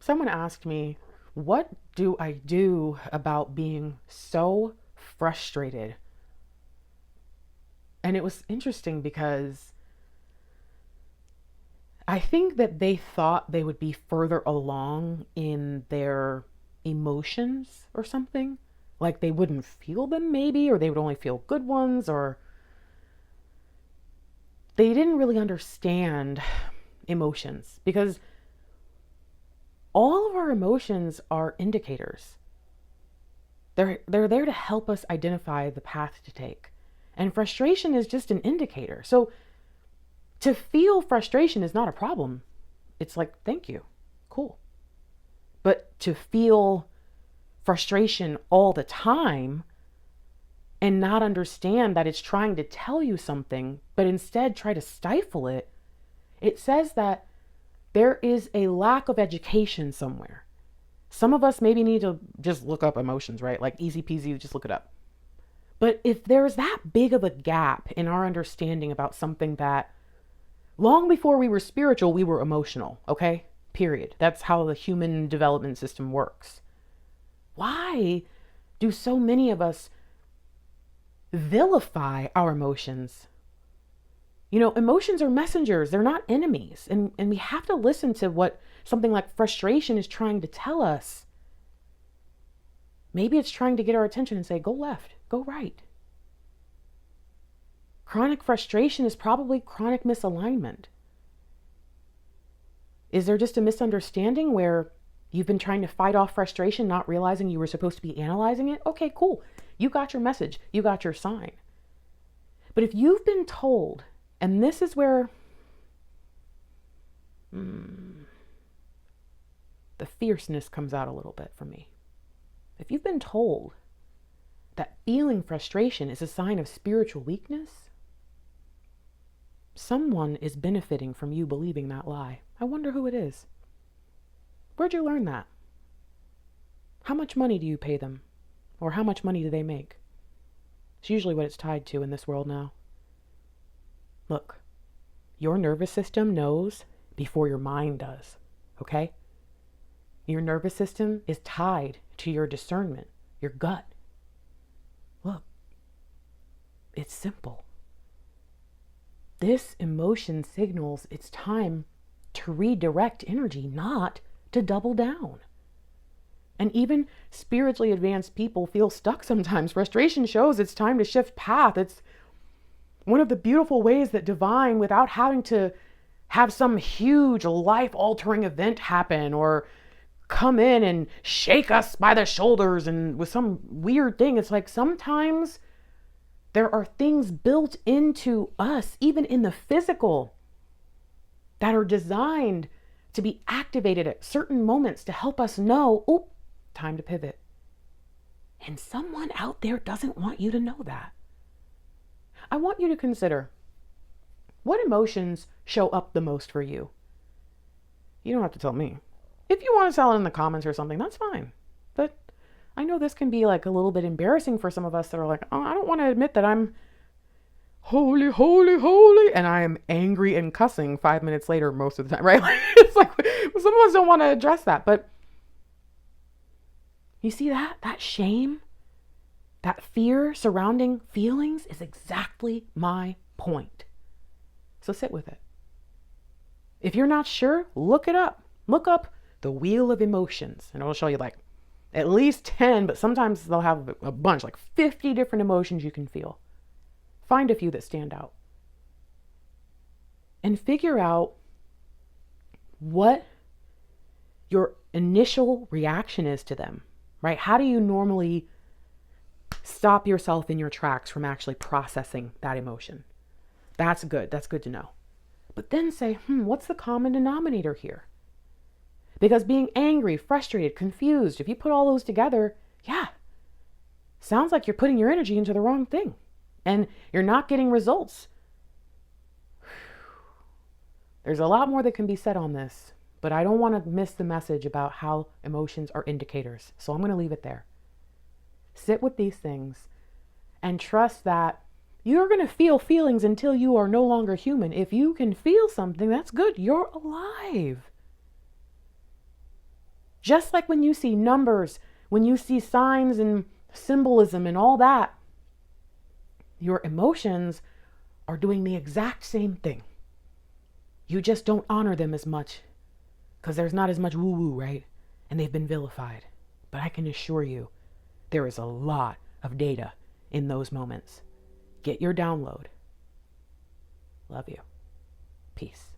Someone asked me, what do I do about being so frustrated? And it was interesting because I think that they thought they would be further along in their emotions or something. Like they wouldn't feel them, maybe, or they would only feel good ones, or they didn't really understand emotions because all of our emotions are indicators. They're there to help us identify the path to take. And frustration is just an indicator. So to feel frustration is not a problem. It's like, thank you. Cool. But to feel frustration all the time and not understand that it's trying to tell you something, but instead try to stifle it, it says that there is a lack of education somewhere. Some of us maybe need to just look up emotions, right? Like easy peasy, just look it up. But if there's that big of a gap in our understanding about something that long before we were spiritual, we were emotional, okay? Period. That's how the human development system works. Why do so many of us vilify our emotions? You know, emotions are messengers, they're not enemies. And we have to listen to what something like frustration is trying to tell us. Maybe it's trying to get our attention and say, go left, go right. Chronic frustration is probably chronic misalignment. Is there just a misunderstanding where you've been trying to fight off frustration, not realizing you were supposed to be analyzing it? Okay, cool. You got your message. You got your sign. But if you've been told, and this is where the fierceness comes out a little bit for me. If you've been told that feeling frustration is a sign of spiritual weakness, someone is benefiting from you believing that lie. I wonder who it is. Where'd you learn that? How much money do you pay them? Or how much money do they make? It's usually what it's tied to in this world now. Look, your nervous system knows before your mind does, okay? Your nervous system is tied to your discernment, your gut. Look, it's simple. This emotion signals it's time to redirect energy, not to double down. And even spiritually advanced people feel stuck sometimes. Frustration shows it's time to shift path. It's one of the beautiful ways that divine, without having to have some huge life-altering event happen or come in and shake us by the shoulders and with some weird thing, it's like sometimes there are things built into us, even in the physical, that are designed to be activated at certain moments to help us know, oh, time to pivot. And someone out there doesn't want you to know that. I want you to consider, what emotions show up the most for you? You don't have to tell me. If you want to tell it in the comments or something, that's fine. But I know this can be like a little bit embarrassing for some of us that are like, oh, I don't want to admit that I'm holy, holy, holy, and I am angry and cussing 5 minutes later most of the time, right? It's like some of us don't want to address that. But you see that shame, that fear surrounding feelings is exactly my point. So sit with it. If you're not sure, look it up. Look up the wheel of emotions, and it'll show you like at least 10, but sometimes they'll have a bunch, like 50 different emotions you can feel. Find a few that stand out. And figure out what your initial reaction is to them, right? How do you normally stop yourself in your tracks from actually processing that emotion? That's good. That's good to know. But then say, what's the common denominator here? Because being angry, frustrated, confused, if you put all those together, sounds like you're putting your energy into the wrong thing and you're not getting results. There's a lot more that can be said on this, but I don't want to miss the message about how emotions are indicators. So I'm going to leave it there. Sit with these things and trust that you're going to feel feelings until you are no longer human. If you can feel something, that's good. You're alive. Just like when you see numbers, when you see signs and symbolism and all that, your emotions are doing the exact same thing. You just don't honor them as much because there's not as much woo-woo, right? And they've been vilified. But I can assure you, there is a lot of data in those moments. Get your download. Love you. Peace.